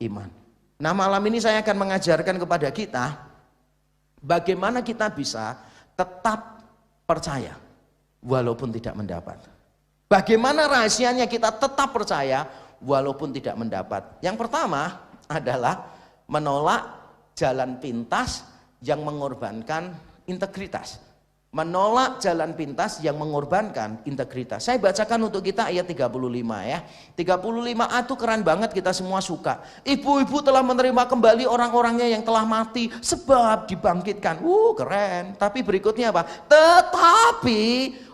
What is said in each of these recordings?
iman. Nah, malam ini saya akan mengajarkan kepada kita bagaimana kita bisa tetap percaya walaupun tidak mendapat. Bagaimana rahasianya kita tetap percaya walaupun tidak mendapat. Yang pertama adalah menolak jalan pintas yang mengorbankan integritas. Menolak jalan pintas yang mengorbankan integritas. Saya bacakan untuk kita ayat 35 ya. 35a itu keren banget, kita semua suka. Ibu-ibu telah menerima kembali orang-orangnya yang telah mati sebab dibangkitkan. Keren. Tapi berikutnya apa? Tetapi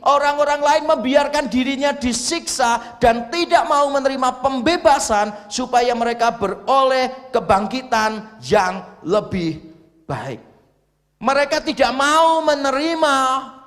orang-orang lain membiarkan dirinya disiksa dan tidak mau menerima pembebasan supaya mereka beroleh kebangkitan yang lebih baik. Mereka tidak mau menerima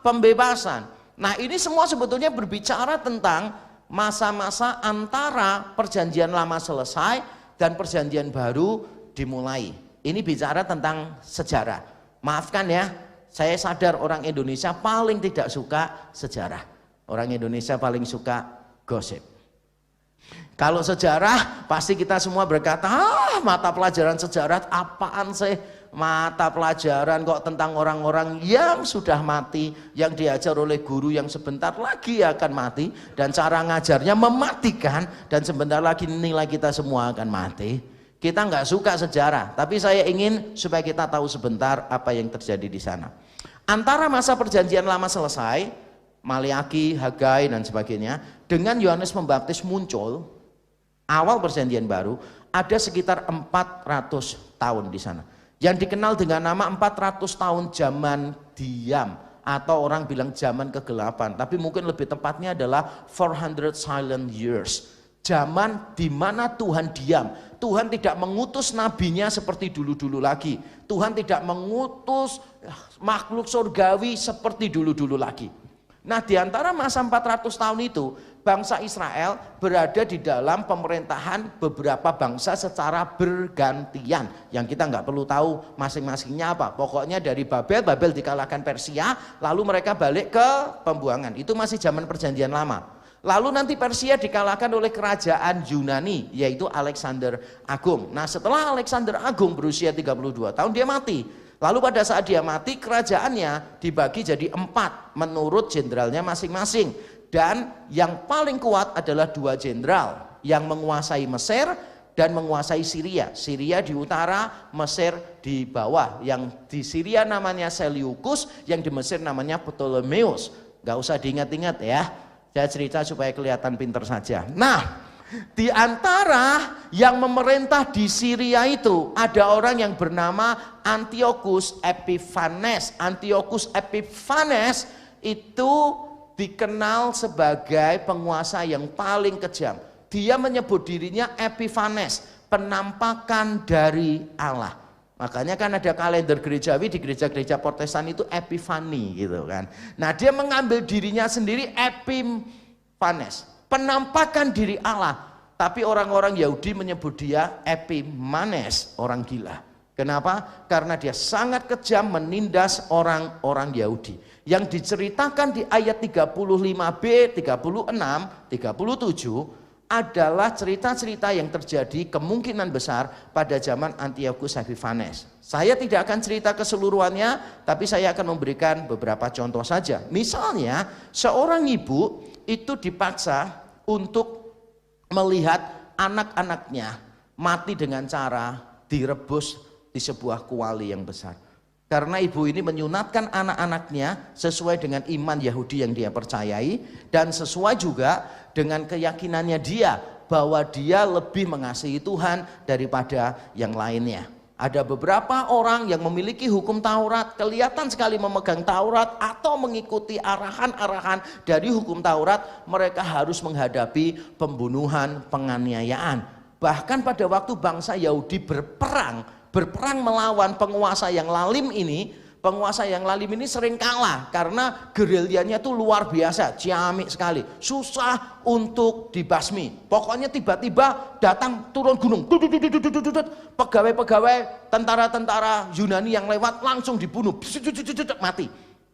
pembebasan. Nah, ini semua sebetulnya berbicara tentang masa-masa antara perjanjian lama selesai dan perjanjian baru dimulai. Ini bicara tentang sejarah. Maafkan ya, saya sadar orang Indonesia paling tidak suka sejarah. Orang Indonesia paling suka gosip. Kalau sejarah pasti kita semua berkata, mata pelajaran sejarah apaan sih? Mata pelajaran kok tentang orang-orang yang sudah mati, yang diajar oleh guru yang sebentar lagi akan mati, dan cara ngajarnya mematikan, dan sebentar lagi nilai kita semua akan mati. Kita nggak suka sejarah, tapi saya ingin supaya kita tahu sebentar apa yang terjadi di sana. Antara masa perjanjian lama selesai, Maleakhi, Hagai dan sebagainya, dengan Yohanes Pembaptis muncul, awal perjanjian baru, ada sekitar 400 tahun di sana. Yang dikenal dengan nama 400 tahun zaman diam, atau orang bilang zaman kegelapan, tapi mungkin lebih tepatnya adalah 400 silent years. Zaman di mana Tuhan diam. Tuhan tidak mengutus nabinya seperti dulu-dulu lagi. Tuhan tidak mengutus makhluk surgawi seperti dulu-dulu lagi. Nah, di antara masa 400 tahun itu, bangsa Israel berada di dalam pemerintahan beberapa bangsa secara bergantian. Yang kita nggak perlu tahu masing-masingnya apa. Pokoknya dari Babel, Babel dikalahkan Persia, lalu mereka balik ke pembuangan. Itu masih zaman perjanjian lama. Lalu nanti Persia dikalahkan oleh kerajaan Yunani, yaitu Alexander Agung. Nah, setelah Alexander Agung berusia 32 tahun, dia mati. Lalu pada saat dia mati, kerajaannya dibagi jadi 4 menurut jenderalnya masing-masing. Dan yang paling kuat adalah 2 jenderal yang menguasai Mesir dan menguasai Syria. Syria di utara, Mesir di bawah. Yang di Syria namanya Seleucus, yang di Mesir namanya Ptolemeus. Gak usah diingat-ingat ya, saya cerita supaya kelihatan pinter saja. Nah, di antara yang memerintah di Syria itu ada orang yang bernama Antiochus Epiphanes. Antiochus Epiphanes itu dikenal sebagai penguasa yang paling kejam. Dia menyebut dirinya Epiphanes, penampakan dari Allah. Makanya kan ada kalender gerejawi di gereja-gereja Protestan itu Epifani gitu kan. Nah, dia mengambil dirinya sendiri Epiphanes, penampakan diri Allah. Tapi orang-orang Yahudi menyebut dia Epimanes, orang gila. Kenapa? Karena dia sangat kejam menindas orang-orang Yahudi. Yang diceritakan di ayat 35b, 36, 37 adalah cerita-cerita yang terjadi kemungkinan besar pada zaman Antiochus Epiphanes. Saya tidak akan cerita keseluruhannya, tapi saya akan memberikan beberapa contoh saja. Misalnya, seorang ibu itu dipaksa untuk melihat anak-anaknya mati dengan cara direbus di sebuah kuali yang besar. Karena ibu ini menyunatkan anak-anaknya sesuai dengan iman Yahudi yang dia percayai, dan sesuai juga dengan keyakinannya dia bahwa dia lebih mengasihi Tuhan daripada yang lainnya. Ada beberapa orang yang memiliki hukum Taurat, kelihatan sekali memegang Taurat atau mengikuti arahan-arahan dari hukum Taurat, mereka harus menghadapi pembunuhan, penganiayaan. Bahkan pada waktu bangsa Yahudi berperang melawan penguasa yang lalim ini, penguasa yang lalim ini sering kalah karena gerilyanya itu luar biasa, ciamik sekali, susah untuk dibasmi. Pokoknya tiba-tiba datang turun gunung, pegawai-pegawai tentara-tentara Yunani yang lewat langsung dibunuh, mati.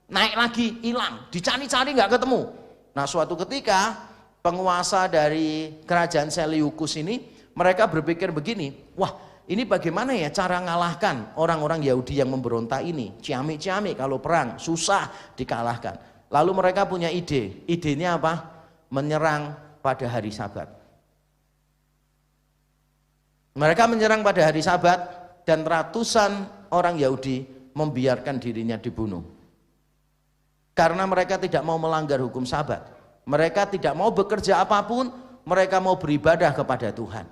Naik lagi hilang, dicari-cari nggak ketemu. Nah, suatu ketika penguasa dari kerajaan Seleucus ini mereka berpikir begini, wah ini bagaimana ya cara ngalahkan orang-orang Yahudi yang memberontak ini, ciamik-ciamik kalau perang, susah dikalahkan. Lalu mereka punya ide, idenya apa? Menyerang pada hari Sabat. Mereka menyerang pada hari Sabat dan ratusan orang Yahudi membiarkan dirinya dibunuh. Karena mereka tidak mau melanggar hukum Sabat. Mereka tidak mau bekerja apapun, mereka mau beribadah kepada Tuhan.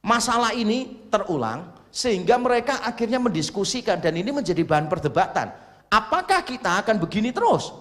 Masalah ini terulang sehingga mereka akhirnya mendiskusikan dan ini menjadi bahan perdebatan. Apakah kita akan begini terus?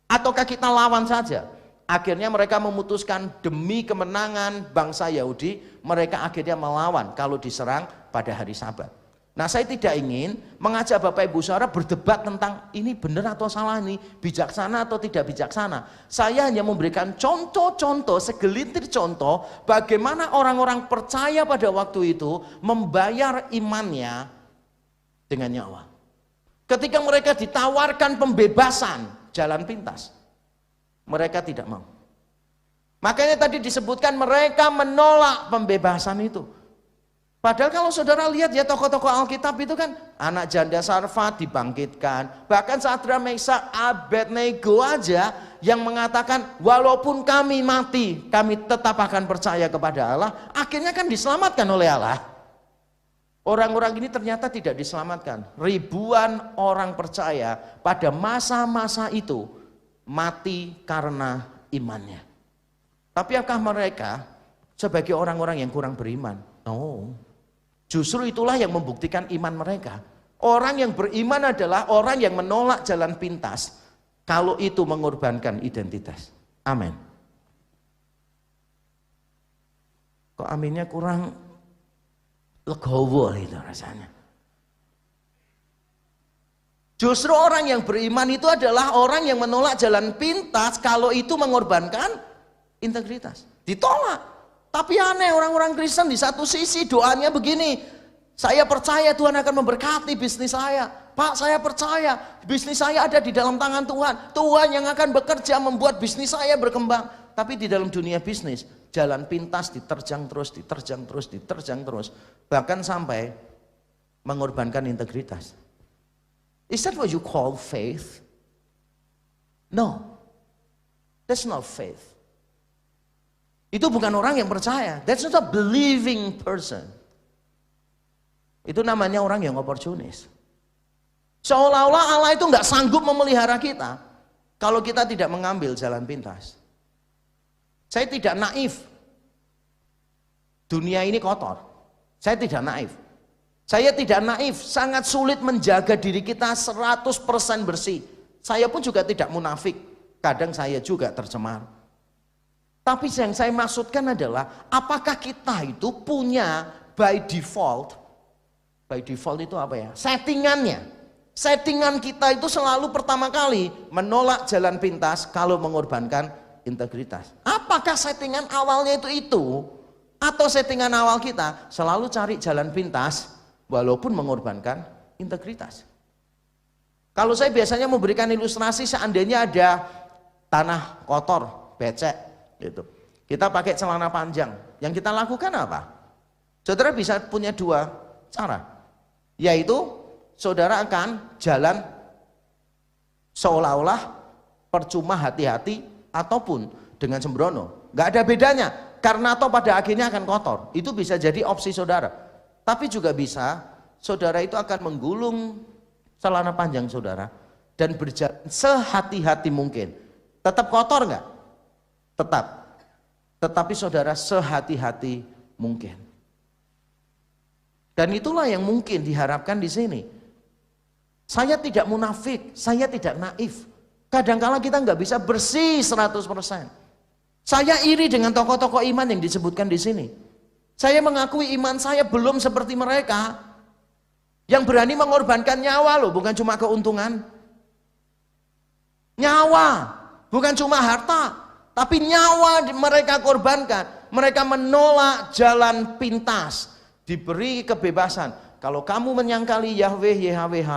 Ataukah kita lawan saja? Akhirnya mereka memutuskan demi kemenangan bangsa Yahudi, mereka akhirnya melawan kalau diserang pada hari Sabat. Nah, saya tidak ingin mengajak Bapak Ibu Saudara berdebat tentang ini benar atau salah nih, bijaksana atau tidak bijaksana. Saya hanya memberikan contoh-contoh, segelintir contoh bagaimana orang-orang percaya pada waktu itu membayar imannya dengan nyawa. Ketika mereka ditawarkan pembebasan jalan pintas, mereka tidak mau. Makanya tadi disebutkan mereka menolak pembebasan itu. Padahal kalau saudara lihat ya tokoh-tokoh Alkitab itu kan anak janda Sarfat dibangkitkan. Bahkan Sadrak, Meshak, Abednego aja yang mengatakan walaupun kami mati kami tetap akan percaya kepada Allah. Akhirnya kan diselamatkan oleh Allah. Orang-orang ini ternyata tidak diselamatkan. Ribuan orang percaya pada masa-masa itu mati karena imannya. Tapi apakah mereka sebagai orang-orang yang kurang beriman? No. Justru itulah yang membuktikan iman mereka. Orang yang beriman adalah orang yang menolak jalan pintas kalau itu mengorbankan identitas. Amin. Kok aminnya kurang legowo itu rasanya. Justru orang yang beriman itu adalah orang yang menolak jalan pintas kalau itu mengorbankan integritas. Ditolak. Tapi aneh, orang-orang Kristen di satu sisi doanya begini, saya percaya Tuhan akan memberkati bisnis saya. Pak, saya percaya bisnis saya ada di dalam tangan Tuhan. Tuhan yang akan bekerja membuat bisnis saya berkembang. Tapi di dalam dunia bisnis, jalan pintas diterjang terus, diterjang terus, diterjang terus. Bahkan sampai mengorbankan integritas. Is that what you call faith? No, that's not faith. Itu bukan orang yang percaya. That's not a believing person. Itu namanya orang yang oportunis. Seolah-olah Allah itu nggak sanggup memelihara kita kalau kita tidak mengambil jalan pintas. Saya tidak naif. Dunia ini kotor. Saya tidak naif. Saya tidak naif. Sangat sulit menjaga diri kita 100% bersih. Saya pun juga tidak munafik. Kadang saya juga tercemar. Tapi yang saya maksudkan adalah apakah kita itu punya by default itu apa ya? Settingannya. Settingan kita itu selalu pertama kali menolak jalan pintas kalau mengorbankan integritas. Apakah settingan awalnya itu? Atau settingan awal kita selalu cari jalan pintas walaupun mengorbankan integritas. Kalau saya biasanya memberikan ilustrasi seandainya ada tanah kotor, becek. Gitu. Kita pakai celana panjang. Yang kita lakukan apa? Saudara bisa punya dua cara. Yaitu saudara akan jalan seolah-olah percuma hati-hati ataupun dengan sembrono. Gak ada bedanya. Karena atau pada akhirnya akan kotor. Itu bisa jadi opsi saudara. Tapi juga bisa saudara itu akan menggulung celana panjang saudara dan berjalan sehati-hati mungkin. Tetap kotor gak? Tetap, tetapi saudara sehati-hati mungkin. Dan itulah yang mungkin diharapkan di sini. Saya tidak munafik, saya tidak naif. Kadang-kala kita nggak bisa bersih 100%. Saya iri dengan tokoh-tokoh iman yang disebutkan di sini. Saya mengakui iman saya belum seperti mereka yang berani mengorbankan nyawa loh, bukan cuma keuntungan. Nyawa, bukan cuma harta. Tapi nyawa mereka korbankan. Mereka menolak jalan pintas. Diberi kebebasan. Kalau kamu menyangkali Yahweh YHWH,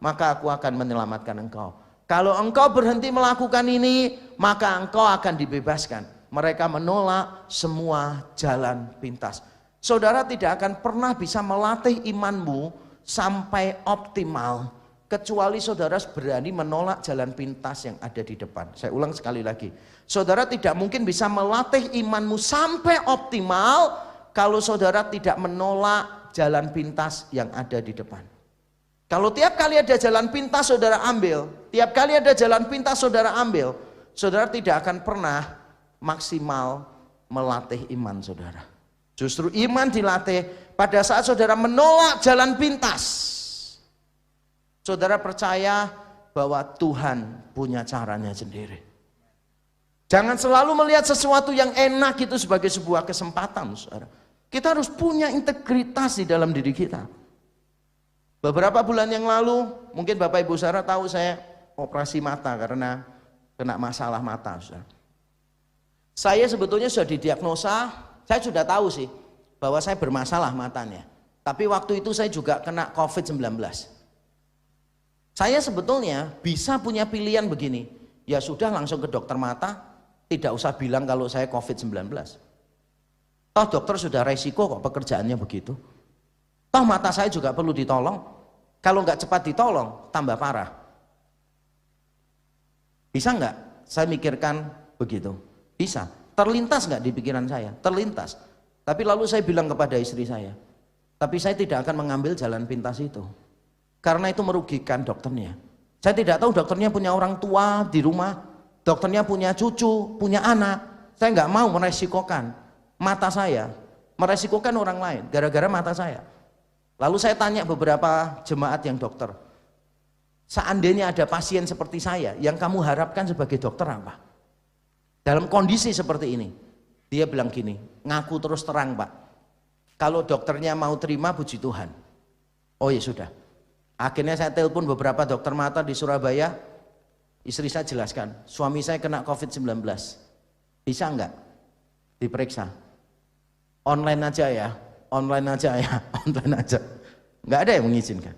maka aku akan menyelamatkan engkau. Kalau engkau berhenti melakukan ini, maka engkau akan dibebaskan. Mereka menolak semua jalan pintas. Saudara tidak akan pernah bisa melatih imanmu sampai optimal kecuali saudara berani menolak jalan pintas yang ada di depan. Saya ulang sekali lagi. Saudara tidak mungkin bisa melatih imanmu sampai optimal kalau saudara tidak menolak jalan pintas yang ada di depan. Kalau tiap kali ada jalan pintas saudara ambil, tiap kali ada jalan pintas saudara ambil, saudara tidak akan pernah maksimal melatih iman saudara. Justru iman dilatih pada saat saudara menolak jalan pintas. Saudara percaya bahwa Tuhan punya caranya sendiri. Jangan selalu melihat sesuatu yang enak itu sebagai sebuah kesempatan, saudara. Kita harus punya integritas di dalam diri kita. Beberapa bulan yang lalu, mungkin Bapak Ibu saudara tahu saya operasi mata karena kena masalah mata, saudara. Saya sebetulnya sudah didiagnosa, saya sudah tahu sih bahwa saya bermasalah matanya. Tapi waktu itu saya juga kena COVID-19. Saya sebetulnya bisa punya pilihan begini, ya sudah langsung ke dokter mata, tidak usah bilang kalau saya COVID-19. Toh dokter sudah resiko kok pekerjaannya begitu. Toh mata saya juga perlu ditolong, kalau nggak cepat ditolong tambah parah. Bisa nggak? Saya mikirkan begitu. Bisa. Terlintas nggak di pikiran saya? Terlintas. Tapi lalu saya bilang kepada istri saya, tapi saya tidak akan mengambil jalan pintas itu. Karena itu merugikan dokternya. Saya tidak tahu dokternya punya orang tua di rumah, dokternya punya cucu, punya anak. Saya nggak mau meresikokan mata saya, meresikokan orang lain gara-gara mata saya. Lalu saya tanya beberapa jemaat yang dokter, seandainya ada pasien seperti saya, yang kamu harapkan sebagai dokter apa? Dalam kondisi seperti ini, dia bilang gini, ngaku terus terang Pak, kalau dokternya mau terima puji Tuhan. Oh ya sudah. Akhirnya saya telepon beberapa dokter mata di Surabaya, istri saya jelaskan, suami saya kena COVID-19, bisa enggak diperiksa? Online aja ya, online aja ya, online aja. Enggak ada yang mengizinkan.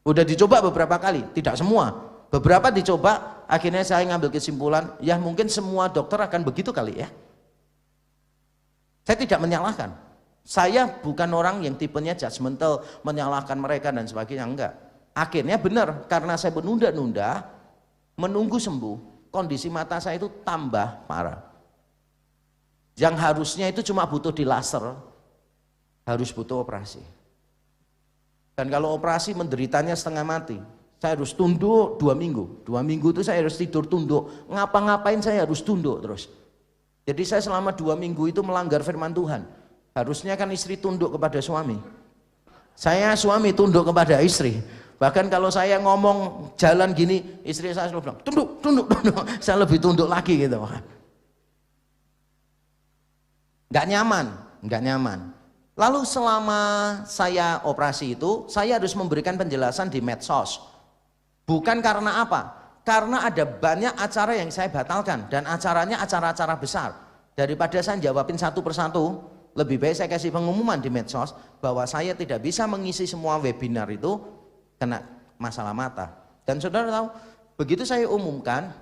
Udah dicoba beberapa kali, tidak semua. Beberapa dicoba, akhirnya saya ngambil kesimpulan, ya mungkin semua dokter akan begitu kali ya. Saya tidak menyalahkan. Saya bukan orang yang tipenya judgmental, menyalahkan mereka dan sebagainya, enggak. Akhirnya benar, karena saya menunda-nunda, menunggu sembuh, kondisi mata saya itu tambah parah. Yang harusnya itu cuma butuh di laser, harus butuh operasi. Dan kalau operasi menderitanya setengah mati, saya harus tunduk 2 minggu. 2 minggu itu saya harus tidur tunduk, ngapa-ngapain saya harus tunduk terus. Jadi saya selama 2 minggu itu melanggar firman Tuhan. Harusnya kan istri tunduk kepada suami. Saya suami tunduk kepada istri. Bahkan kalau saya ngomong jalan gini, istri saya selalu bilang, tunduk, tunduk, tunduk. Saya lebih tunduk lagi gitu. Nggak nyaman, nggak nyaman. Lalu selama saya operasi itu, saya harus memberikan penjelasan di medsos. Bukan karena apa? Karena ada banyak acara yang saya batalkan, dan acaranya acara-acara besar. Daripada saya jawabin satu persatu, lebih baik saya kasih pengumuman di medsos bahwa saya tidak bisa mengisi semua webinar itu kena masalah mata. Dan saudara tahu, begitu saya umumkan,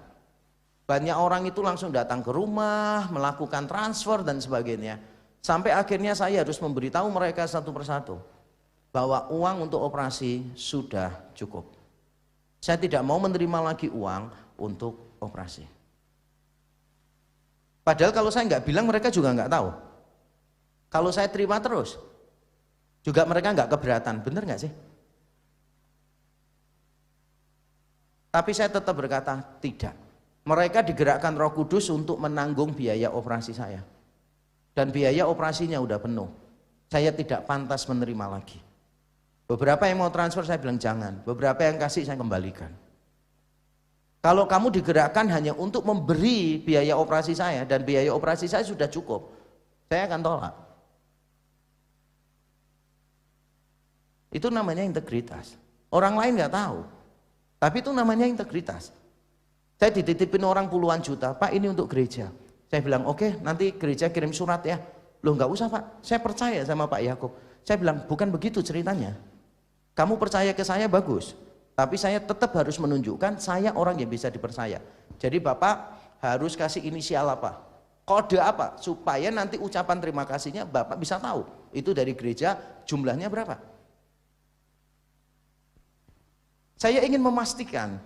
banyak orang itu langsung datang ke rumah, melakukan transfer dan sebagainya. Sampai akhirnya saya harus memberitahu mereka satu persatu bahwa uang untuk operasi sudah cukup. Saya tidak mau menerima lagi uang untuk operasi. Padahal kalau saya nggak bilang, mereka juga nggak tahu. Kalau saya terima terus, juga mereka nggak keberatan, bener nggak sih? Tapi saya tetap berkata tidak. Mereka digerakkan Roh Kudus untuk menanggung biaya operasi saya. Dan biaya operasinya udah penuh. Saya tidak pantas menerima lagi. Beberapa yang mau transfer saya bilang jangan. Beberapa yang kasih saya kembalikan. Kalau kamu digerakkan hanya untuk memberi biaya operasi saya, dan biaya operasi saya sudah cukup, saya akan tolak. Itu namanya integritas. Orang lain nggak tahu. Tapi itu namanya integritas. Saya dititipin orang puluhan juta, Pak ini untuk gereja. Saya bilang oke, nanti gereja kirim surat ya. Loh nggak usah Pak, saya percaya sama Pak Yakub. Saya bilang bukan begitu ceritanya. Kamu percaya ke saya bagus, tapi saya tetap harus menunjukkan saya orang yang bisa dipercaya. Jadi Bapak harus kasih inisial apa, kode apa, supaya nanti ucapan terima kasihnya Bapak bisa tahu. itu dari gereja jumlahnya berapa? Saya ingin memastikan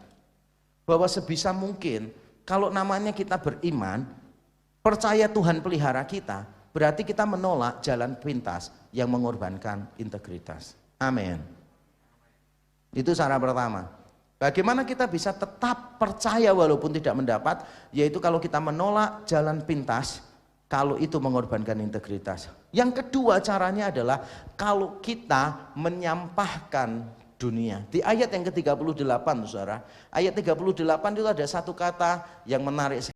bahwa sebisa mungkin kalau namanya kita beriman, percaya Tuhan pelihara kita, berarti kita menolak jalan pintas yang mengorbankan integritas. Amin. Itu cara pertama. Bagaimana kita bisa tetap percaya walaupun tidak mendapat, yaitu kalau kita menolak jalan pintas, kalau itu mengorbankan integritas. Yang kedua caranya adalah kalau kita menyampahkan dunia. Di ayat yang ke-38, saudara, ayat 38 itu ada satu kata yang menarik.